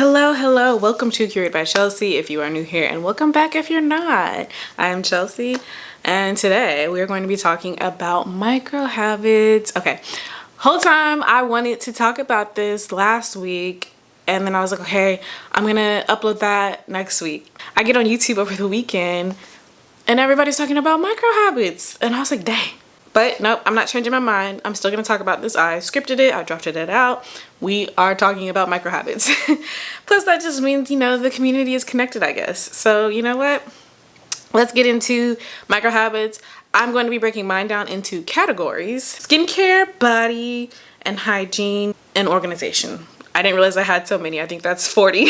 Hello, welcome to Curated by Chelsea if you are new here, and welcome back if you're not. I'm Chelsea, and today we are going to be talking about micro habits. Okay, whole time I wanted to talk about this last week, and then I was like, okay, I'm gonna upload that next week. I get on YouTube over the weekend, and everybody's talking about micro habits, and I was like, dang. But nope, I'm not changing my mind. I'm still gonna talk about this. I scripted it, I drafted it out. We are talking about micro habits. Plus that just means, you know, the community is connected, I guess. So you know what? Let's get into micro habits. I'm going to be breaking mine down into categories: skincare, body, and hygiene, and organization. I didn't realize I had so many. I think that's 40.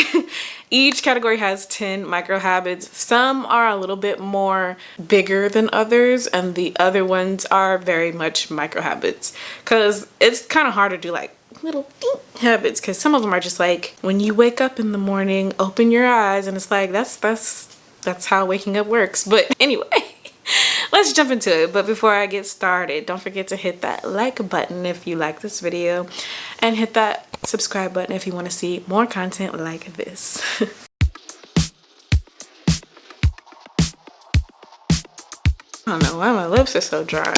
Each category has 10 micro habits. Some are a little bit more bigger than others, and the other ones are very much micro habits, because it's kind of hard to do like little habits, because some of them are just like when you wake up in the morning, open your eyes, and it's like that's how waking up works. But anyway, let's jump into it. But before I get started, don't forget to hit that like button if you like this video, and hit that subscribe button if you want to see more content like this. I don't know why my lips are so dry.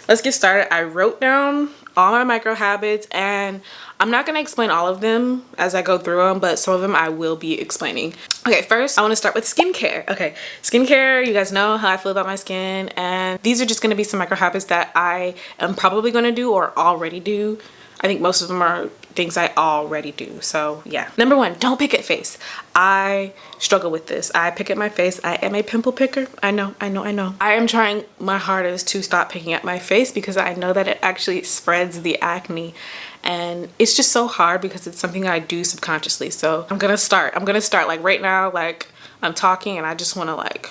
Let's get started. I wrote down all my micro habits, and I'm not going to explain all of them as I go through them, but some of them I will be explaining. Okay, first I want to start with skincare. Okay, skincare, you guys know how I feel about my skin, and these are just going to be some micro habits that I am probably going to do or already do. I think most of them are things I already do. So yeah. Number one, don't pick at face. I struggle with this. I pick at my face. I am a pimple picker. I know. I am trying my hardest to stop picking at my face, because I know that it actually spreads the acne. And it's just so hard because it's something I do subconsciously. So I'm gonna start like right now. Like I'm talking and I just want to like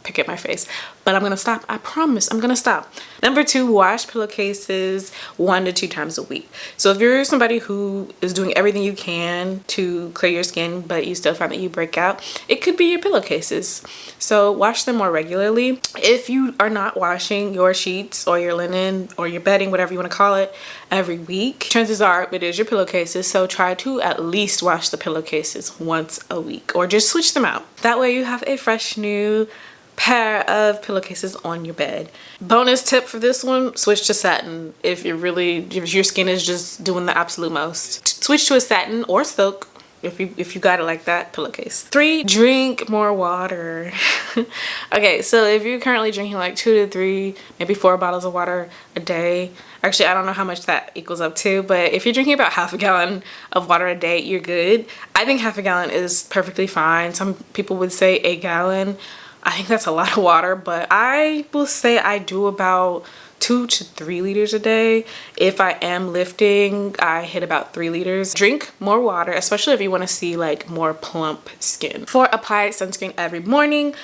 pick at my face, but I'm gonna stop. I promise I'm gonna stop. Number two, wash pillowcases 1 to 2 times a week. So if you're somebody who is doing everything you can to clear your skin, but you still find that you break out, it could be your pillowcases. So wash them more regularly. If you are not washing your sheets or your linen or your bedding, whatever you want to call it, every week, chances are it is your pillowcases. So try to at least wash the pillowcases once a week, or just switch them out. That way you have a fresh new pair of pillowcases on your bed. Bonus tip for this one, switch to satin. If your skin is just doing the absolute most, switch to a satin or silk if you got it like that pillowcase. 3, drink more water. Okay, so if you're currently drinking like 2 to 3, maybe 4 bottles of water a day, actually I don't know how much that equals up to, but if you're drinking about half a gallon of water a day, you're good. I think half a gallon is perfectly fine. Some people would say a gallon. I think that's a lot of water, but I will say I do about 2 to 3 liters a day. If I am lifting, I hit about 3 liters. Drink more water, especially if you want to see like more plump skin. 4, apply sunscreen every morning.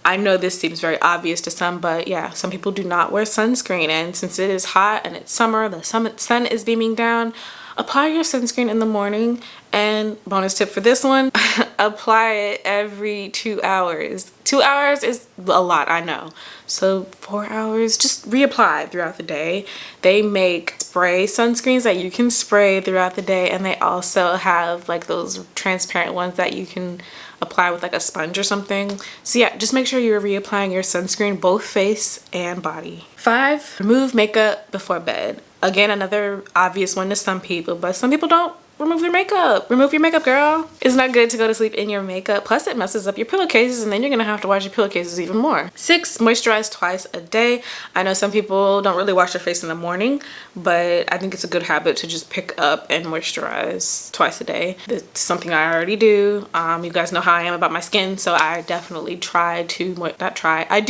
I know this seems very obvious to some, but yeah, some people do not wear sunscreen, and since it is hot and it's summer, the sun is beaming down, apply your sunscreen in the morning. And bonus tip for this one, apply it every 2 hours. 2 hours is a lot, I know. So 4 hours, just reapply throughout the day. They make spray sunscreens that you can spray throughout the day, and they also have like those transparent ones that you can apply with like a sponge or something. So yeah, just make sure you're reapplying your sunscreen, both face and body. 5, remove makeup before bed. Again, another obvious one to some people, but some people don't remove your makeup. Remove your makeup, girl. It's not good to go to sleep in your makeup. Plus it messes up your pillowcases, and then you're gonna have to wash your pillowcases even more. 6, moisturize twice a day. I know some people don't really wash their face in the morning, but I think it's a good habit to just pick up and moisturize twice a day. It's something I already do. You guys know how I am about my skin, so I definitely I do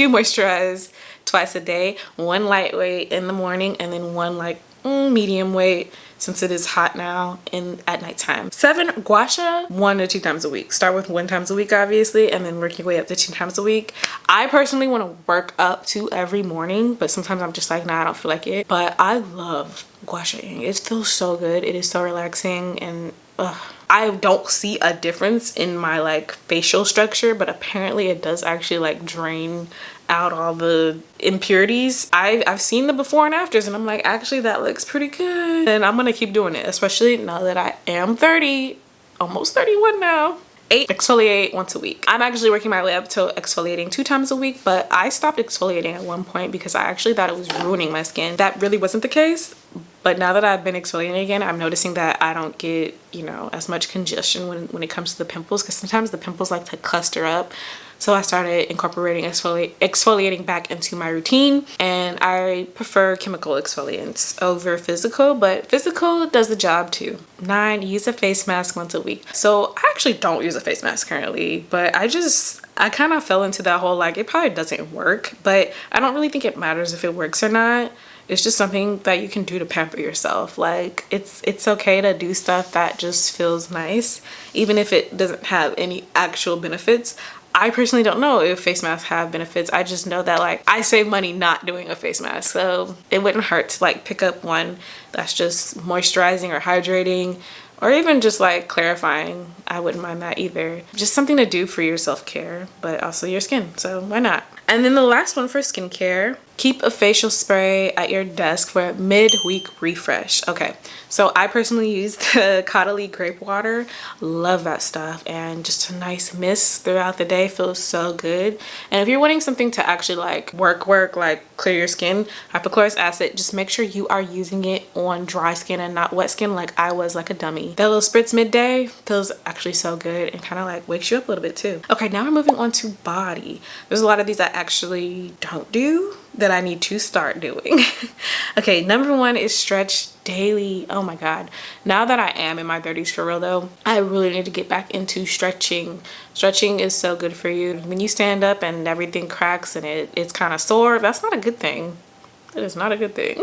moisturize twice a day. 1 lightweight in the morning, and then 1 like medium weight, since it is hot now, at nighttime. 7, gua sha 1 to 2 times a week. Start with 1 times a week, obviously, and then work your way up to 2 times a week. I personally want to work up to every morning, but sometimes I'm just like, nah, I don't feel like it. But I love gua shaing. It feels so good. It is so relaxing, and I don't see a difference in my like facial structure, but apparently it does actually like drain out all the impurities. I've seen the before and afters, and I'm like, actually that looks pretty good, and I'm gonna keep doing it, especially now that I am 30. almost 31 now. 8, exfoliate once a week. I'm actually working my way up to exfoliating 2 times a week, but I stopped exfoliating at one point because I actually thought it was ruining my skin. That really wasn't the case. But now that I've been exfoliating again, I'm noticing that I don't get, you know, as much congestion when it comes to the pimples, because sometimes the pimples like to cluster up. So I started incorporating exfoliating back into my routine, and I prefer chemical exfoliants over physical, but physical does the job too. 9, use a face mask once a week. So I actually don't use a face mask currently, but I kind of fell into that whole like it probably doesn't work, but I don't really think it matters if it works or not. It's just something that you can do to pamper yourself. Like it's okay to do stuff that just feels nice, even if it doesn't have any actual benefits. I personally don't know if face masks have benefits. I just know that like I save money not doing a face mask, so it wouldn't hurt to like pick up one that's just moisturizing or hydrating, or even just like clarifying. I wouldn't mind that either. Just something to do for your self-care, but also your skin, so why not? And then the last one for skincare, keep a facial spray at your desk for a mid-week refresh. Okay, so I personally use the Caudalie grape water. Love that stuff, and just a nice mist throughout the day feels so good. And if you're wanting something to actually like work like clear your skin, hypochlorous acid, just make sure you are using it on dry skin and not wet skin like I was like a dummy. That little spritz midday feels actually so good and kind of like wakes you up a little bit too. Okay, now we're moving on to body. There's a lot of these I actually don't do that I need to start doing. Okay, number 1 is stretch daily. Oh my god, now that I am in my 30s for real though, I really need to get back into stretching. Stretching is so good for you. When you stand up and everything cracks and it's kind of sore, that's not a good thing. It is not a good thing.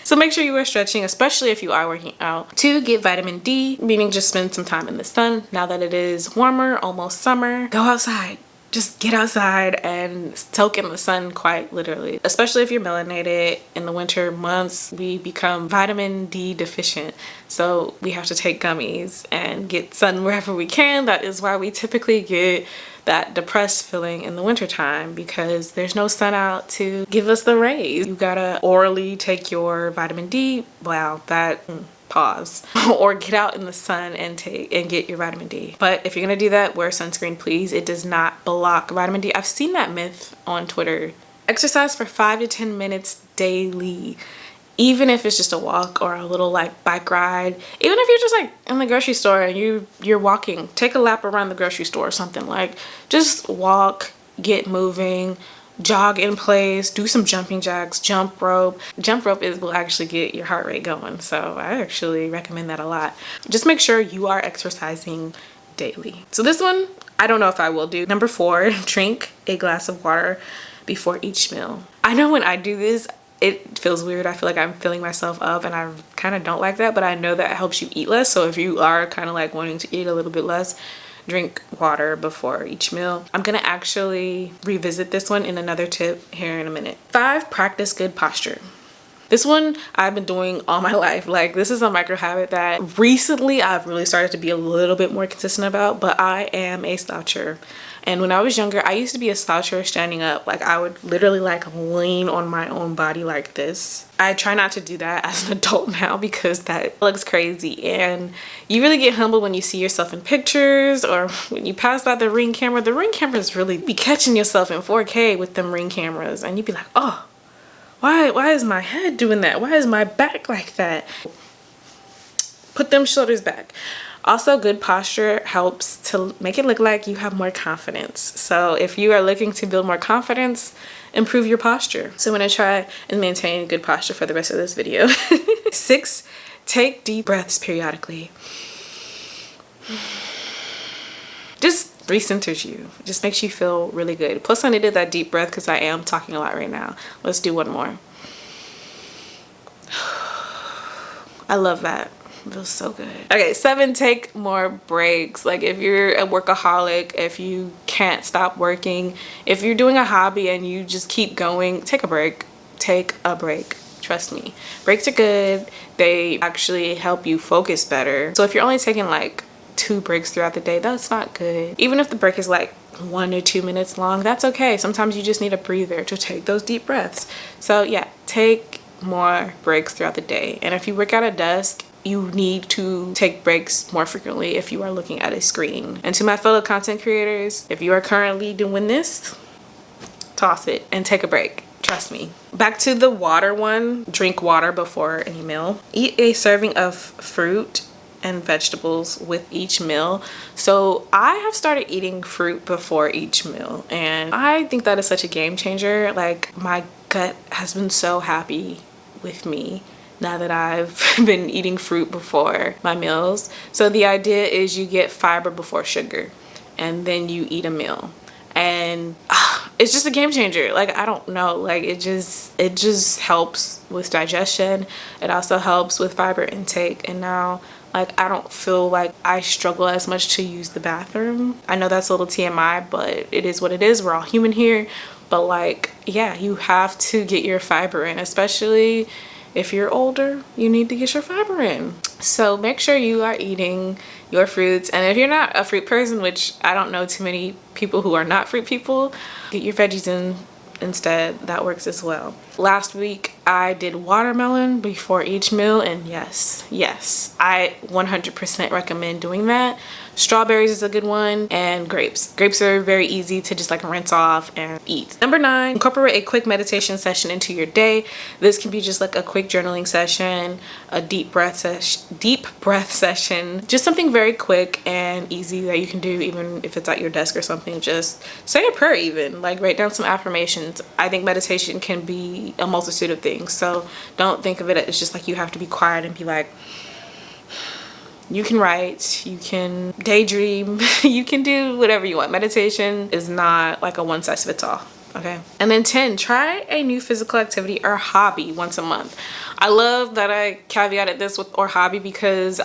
So make sure you are stretching, especially if you are working out. 2, get vitamin D, meaning just spend some time in the sun. Now that it is warmer, almost summer, go outside. Just get outside and soak in the sun, quite literally. Especially if you're melanated. In the winter months, we become vitamin D deficient. So we have to take gummies and get sun wherever we can. That is why we typically get that depressed feeling in the winter time, because there's no sun out to give us the rays. You gotta orally take your vitamin D. Wow, that... pause. Or get out in the sun and get your vitamin D. But if you're gonna do that, wear sunscreen please. It does not block vitamin D. I've seen that myth on Twitter. Exercise for 5 to 10 minutes daily, even if it's just a walk or a little like bike ride. Even if you're just like in the grocery store and you're walking, take a lap around the grocery store or something. Like just walk, get moving, jog in place, do some jumping jacks, jump rope. Jump rope will actually get your heart rate going, so I actually recommend that a lot. Just make sure you are exercising daily. So this one, I don't know if I will do. Number 4, drink a glass of water before each meal. I know when I do this, it feels weird. I feel like I'm filling myself up, and I kind of don't like that, but I know that helps you eat less. So if you are kind of like wanting to eat a little bit less, drink water before each meal. I'm gonna actually revisit this one in another tip here in a minute. 5, practice good posture. This one I've been doing all my life. Like, this is a micro habit that recently I've really started to be a little bit more consistent about, but I am a sloucher. And when I was younger, I used to be a sloucher standing up. Like, I would literally like lean on my own body like this. I try not to do that as an adult now because that looks crazy. And you really get humbled when you see yourself in pictures or when you pass by the Ring camera. The Ring cameras really be catching yourself in 4K with them Ring cameras. And you'd be like, oh, why is my head doing that? Why is my back like that? Put them shoulders back. Also, good posture helps to make it look like you have more confidence. So if you are looking to build more confidence, improve your posture. So I'm gonna try and maintain good posture for the rest of this video. 6, take deep breaths periodically. Just recenters you. It just makes you feel really good. Plus I needed that deep breath because I am talking a lot right now. Let's do one more. I love that. It feels so good. Okay, 7, take more breaks. Like, if you're a workaholic, if you can't stop working, if you're doing a hobby and you just keep going, take a break. Take a break. Trust me. Breaks are good. They actually help you focus better. So if you're only taking like 2 breaks throughout the day, that's not good. Even if the break is like 1 or 2 minutes long, that's okay. Sometimes you just need a breather to take those deep breaths. So yeah, take more breaks throughout the day. And if you work at a desk, you need to take breaks more frequently if you are looking at a screen. And to my fellow content creators, if you are currently doing this, toss it and take a break. Trust me. Back to the water one. Drink water before any meal. Eat a serving of fruit and vegetables with each meal. So I have started eating fruit before each meal, and I think that is such a game changer. Like, my gut has been so happy with me now that I've been eating fruit before my meals. So the idea is you get fiber before sugar, and then you eat a meal, and it's just a game changer. Like, I don't know, like it just helps with digestion. It also helps with fiber intake, and now like I don't feel like I struggle as much to use the bathroom. I know that's a little TMI, but it is what it is. We're all human here. But like, yeah, you have to get your fiber in, especially if you're older. You need to get your fiber in. So make sure you are eating your fruits. And if you're not a fruit person, which I don't know too many people who are not fruit people, get your veggies in instead. That works as well. Last week I did watermelon before each meal, and yes, I 100% recommend doing that. Strawberries is a good one, and grapes are very easy to just like rinse off and eat. Number 9, incorporate a quick meditation session into your day. This can be just like a quick journaling session, a deep breath session, just something very quick and easy that you can do even if it's at your desk or something. Just say a prayer, even like write down some affirmations. I think meditation can be a multitude of things, so don't think of it as just like you have to be quiet and be like, you can write, you can daydream, you can do whatever you want. Meditation is not like a one size fits all, okay? And then 10, try a new physical activity or hobby once a month. I love that I caveated this with or hobby, because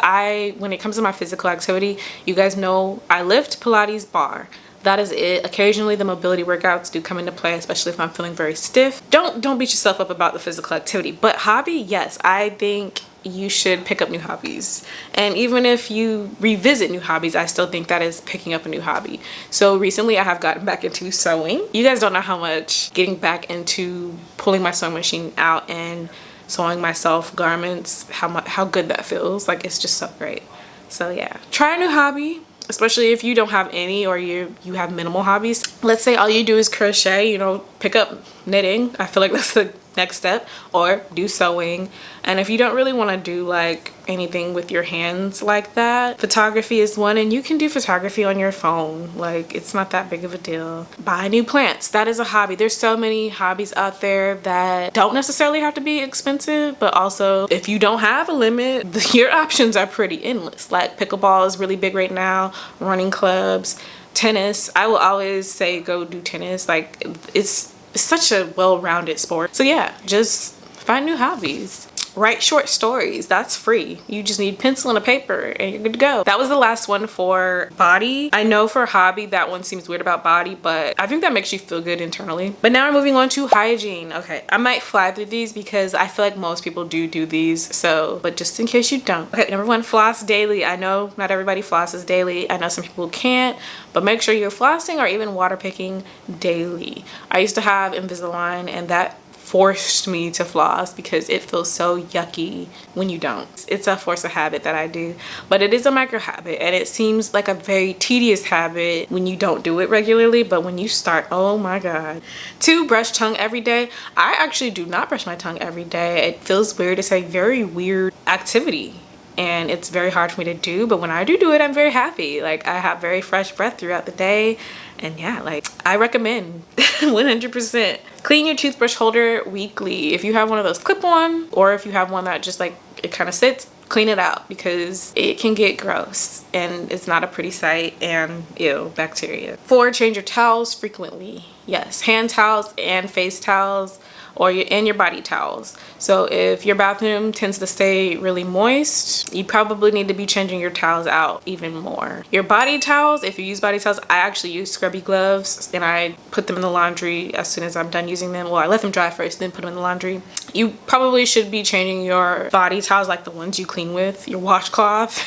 when it comes to my physical activity, you guys know I lift, Pilates, bar. That is it. Occasionally the mobility workouts do come into play, especially if I'm feeling very stiff. Don't beat yourself up about the physical activity, but hobby, yes, I think you should pick up new hobbies. And even if you revisit new hobbies, I still think that is picking up a new hobby. So recently I have gotten back into sewing. You guys don't know how much getting back into pulling my sewing machine out and sewing myself garments, how good that feels. Like, it's just so great. So yeah, try a new hobby, especially if you don't have any or you have minimal hobbies. Let's say all you do is crochet, pick up knitting. I feel like that's the next step, or do sewing. And if you don't really want to do like anything with your hands like that, photography is one, and you can do photography on your phone. Like, it's not that big of a deal. Buy new plants. That is a hobby. There's so many hobbies out there that don't necessarily have to be expensive, but also if you don't have a limit, your options are pretty endless. Like, pickleball is really big right now, running clubs, tennis. I will always say go do tennis. Like, it's such a well-rounded sport. So yeah, just find new hobbies. Write short stories. That's free. You just need pencil and a paper and you're good to go. That was the last one for body. I know for hobby that one seems weird about body, but I think that makes you feel good internally. But now we're moving on to hygiene. Okay, I might fly through these because I feel like most people do these, so, but just in case you don't. Okay, number 1, floss daily. I know not everybody flosses daily. I know some people can't, but make sure you're flossing or even water picking daily. I used to have Invisalign, and that forced me to floss because it feels so yucky when you don't. It's a force of habit that I do, but it is a micro habit, and it seems like a very tedious habit when you don't do it regularly, but when you start, oh my god. 2, brush tongue every day. I actually do not brush my tongue every day. It feels weird. It's a very weird activity, and it's very hard for me to do, but when I do it, I'm very happy. Like, I have very fresh breath throughout the day, and yeah, like, I recommend 100%. Clean your toothbrush holder weekly. If you have one of those clip-on, or if you have one that just like it kind of sits, clean it out because it can get gross and it's not a pretty sight, and ew, bacteria. 4, change your towels frequently. Yes, hand towels and face towels, or your body towels. So if your bathroom tends to stay really moist, you probably need to be changing your towels out even more. Your body towels, if you use body towels, I actually use scrubby gloves and I put them in the laundry as soon as I'm done using them. Well, I let them dry first, then put them in the laundry. You probably should be changing your body towels, like the ones you clean with, your washcloth,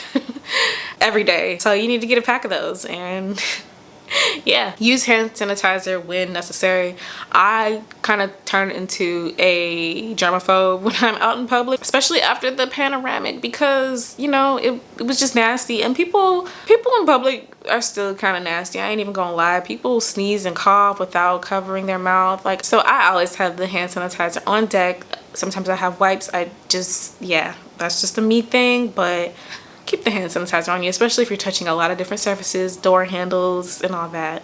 every day. So you need to get a pack of those and Yeah, use hand sanitizer when necessary. I kind of turn into a germaphobe when I'm out in public, especially after the panoramic, because you know it was just nasty, and people in public are still kind of nasty. I ain't even gonna lie. People sneeze and cough without covering their mouth. Like, so I always have the hand sanitizer on deck. Sometimes I have wipes. I just, yeah, that's just a me thing, but keep the hand sanitizer on you, especially if you're touching a lot of different surfaces, door handles, and all that.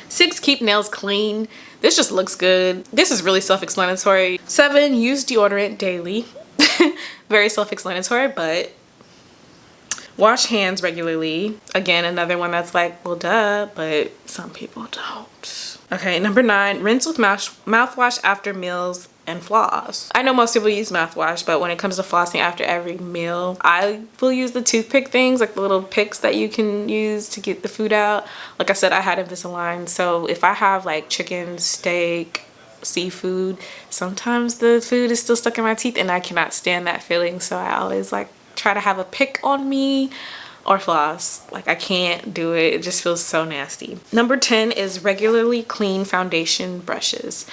6, keep nails clean. This just looks good. This is really self-explanatory. 7, use deodorant daily. Very self-explanatory, but wash hands regularly. Again, another one that's like, well, duh, but some people don't. Okay, number 9, rinse with mouthwash after meals and floss. I know most people use mouthwash, but when it comes to flossing after every meal, I will use the toothpick things, like the little picks that you can use to get the food out. Like I said, I had Invisalign, so if I have like chicken, steak, seafood, sometimes the food is still stuck in my teeth and I cannot stand that feeling, so I always like try to have a pick on me or floss. Like, I can't do it. It just feels so nasty. Number 10 is regularly clean foundation brushes.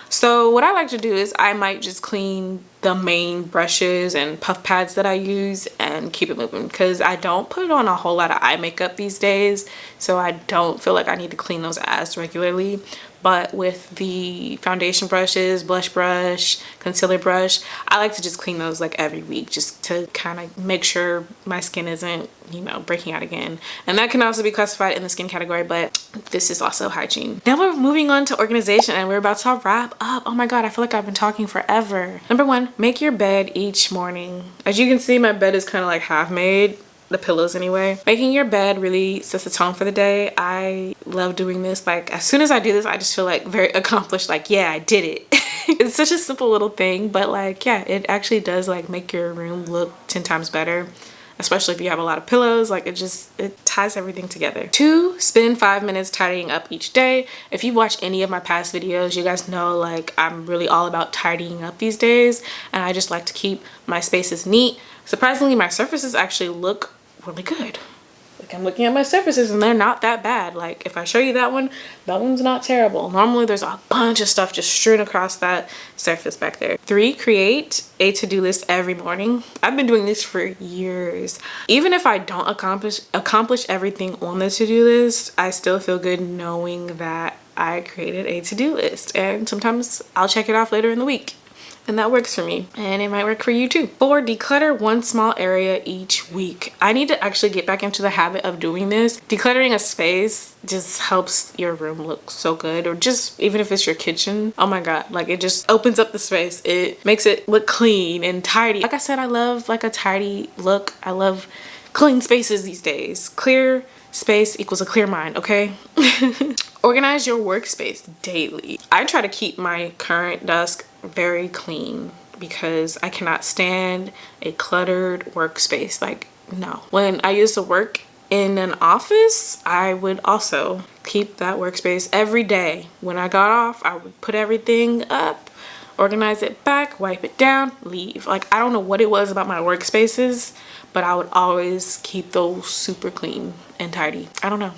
So what I like to do is I might just clean the main brushes and puff pads that I use and keep it moving, because I don't put on a whole lot of eye makeup these days, so I don't feel like I need to clean those as regularly. But with the foundation brushes, blush brush, concealer brush, I like to just clean those like every week, just to kind of make sure my skin isn't, you know, breaking out again. And that can also be classified in the skin category, but this is also hygiene. Now we're moving on to organization, and we're about to wrap up. Oh my god, I feel like I've been talking forever. Number 1, make your bed each morning. As you can see, my bed is kind of like half made. The pillows anyway. Making your bed really sets the tone for the day. I love doing this. Like, as soon as I do this, I just feel like very accomplished. Like, yeah, I did it. It's such a simple little thing, but like, yeah, it actually does like make your room look 10 times better, especially if you have a lot of pillows. Like, it ties everything together. 2, spend 5 minutes tidying up each day. If you watch any of my past videos, you guys know like I'm really all about tidying up these days, and I just like to keep my spaces neat. Surprisingly, my surfaces actually look really good. Like, I'm looking at my surfaces and they're not that bad. Like, if I show you that one's not terrible. Normally there's a bunch of stuff just strewn across that surface back there. 3, create a to-do list every morning. I've been doing this for years. Even if I don't accomplish everything on the to-do list, I still feel good knowing that I created a to-do list, and sometimes I'll check it off later in the week. And that works for me, and it might work for you too. 4, declutter one small area each week. I need to actually get back into the habit of doing this. Decluttering a space just helps your room look so good, or just even if it's your kitchen. Oh my god, like, it just opens up the space. It makes it look clean and tidy. Like I said, I love like a tidy look. I love clean spaces these days. Clear space equals a clear mind, okay? Organize your workspace daily. I try to keep my current desk very clean because I cannot stand a cluttered workspace. Like, no. When I used to work in an office, I would also keep that workspace every day. When I got off, I would put everything up, organize it back, wipe it down, leave. Like, I don't know what it was about my workspaces, but I would always keep those super clean and tidy. I don't know.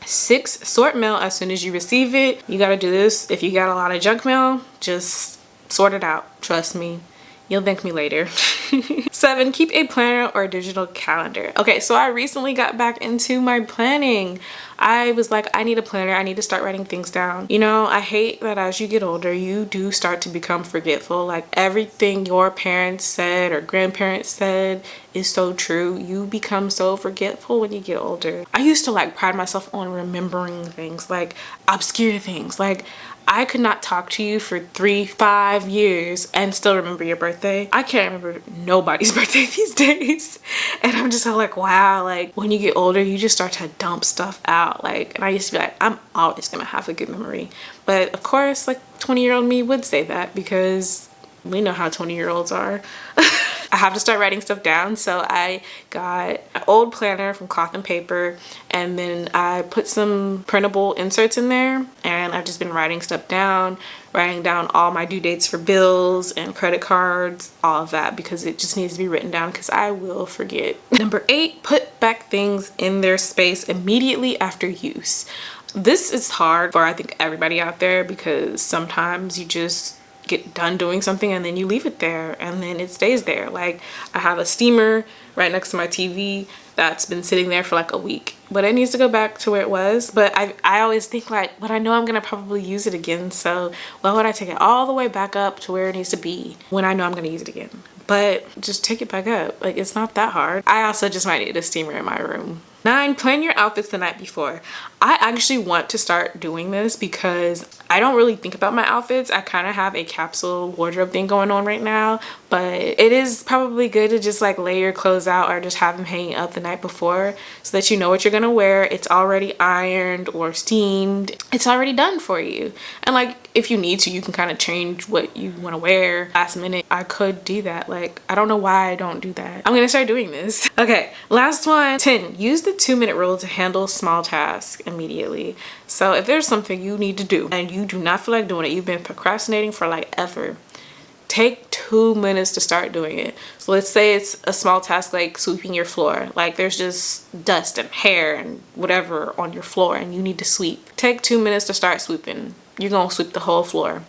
6, sort mail as soon as you receive it. You gotta do this. If you got a lot of junk mail, just sort it out. Trust me. You'll thank me later. 7, keep a planner or a digital calendar. Okay, so I recently got back into my planning. I was like, I need a planner. I need to start writing things down. You know, I hate that as you get older, you do start to become forgetful. Like, everything your parents said or grandparents said is so true. You become so forgetful when you get older. I used to like pride myself on remembering things, like obscure things. Like, I could not talk to you for 3-5 years and still remember your birthday. I can't remember nobody's birthday these days. And I'm just so like, wow, like when you get older, you just start to dump stuff out. Like, and I used to be like, I'm always gonna have a good memory. But of course, like 20-year-old me would say that, because we know how 20-year-olds are. I have to start writing stuff down. So I got an old planner from Cloth and Paper, and then I put some printable inserts in there, and I've just been writing stuff down, writing down all my due dates for bills and credit cards, all of that, because it just needs to be written down because I will forget. Number 8, put back things in their space immediately after use. This is hard for I think everybody out there, because sometimes you just get done doing something and then you leave it there and then it stays there. Like, I have a steamer right next to my TV that's been sitting there for like a week, but it needs to go back to where it was. But I always think like, but I know I'm gonna probably use it again, so why would I take it all the way back up to where it needs to be when I know I'm gonna use it again? But just take it back up. Like, it's not that hard. I also just might need a steamer in my room. 9, plan your outfits the night before. I actually want to start doing this because I don't really think about my outfits. I kind of have a capsule wardrobe thing going on right now, but it is probably good to just like lay your clothes out or just have them hanging up the night before so that you know what you're gonna wear. It's already ironed or steamed. It's already done for you. And like, if you need to, you can kind of change what you want to wear last minute. I could do that. Like, I don't know why I don't do that. I'm gonna start doing this. Okay, last one. 10, use the 2-minute rule to handle small tasks immediately. So if there's something you need to do and you do not feel like doing it, you've been procrastinating for like ever, take 2 minutes to start doing it. So let's say it's a small task like sweeping your floor. Like, there's just dust and hair and whatever on your floor and you need to sweep. Take 2 minutes to start sweeping. You're gonna sweep the whole floor.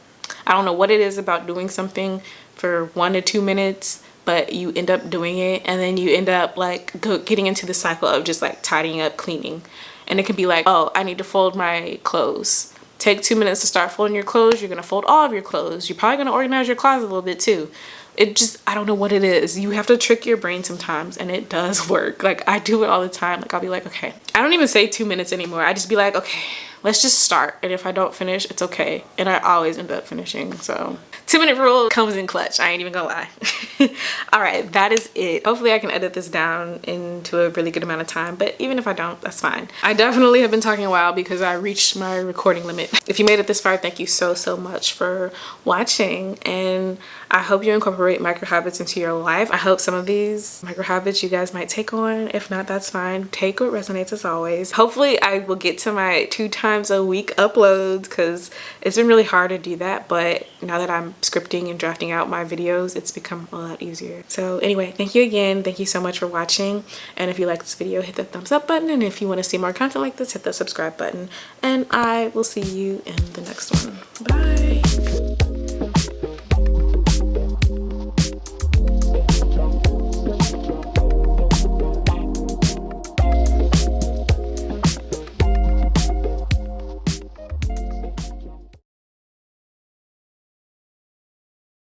I don't know what it is about doing something for 1 to 2 minutes, but you end up doing it, and then you end up like getting into the cycle of just like tidying up, cleaning. And it can be like, oh, I need to fold my clothes. Take 2 minutes to start folding your clothes. You're gonna fold all of your clothes. You're probably gonna organize your closet a little bit too. It just, I don't know what it is. You have to trick your brain sometimes, and it does work. Like, I do it all the time. Like, I'll be like, okay, I don't even say 2 minutes anymore. I just be like, okay, let's just start. And if I don't finish, it's okay. And I always end up finishing. So 2-minute rule comes in clutch. I ain't even gonna lie. All right, that is it. Hopefully I can edit this down into a really good amount of time, but even if I don't, that's fine. I definitely have been talking a while because I reached my recording limit. If you made it this far, thank you so much for watching, and I hope you incorporate micro habits into your life. I hope some of these micro habits you guys might take on. If not, that's fine. Take what resonates, as always. Hopefully I will get to my 2 times a week uploads, because it's been really hard to do that, but now that I'm scripting and drafting out my videos, it's become a lot easier. So anyway, thank you again. Thank you so much for watching, and if you like this video, hit the thumbs up button, and if you want to see more content like this, hit the subscribe button, and I will see you in the next one. Bye.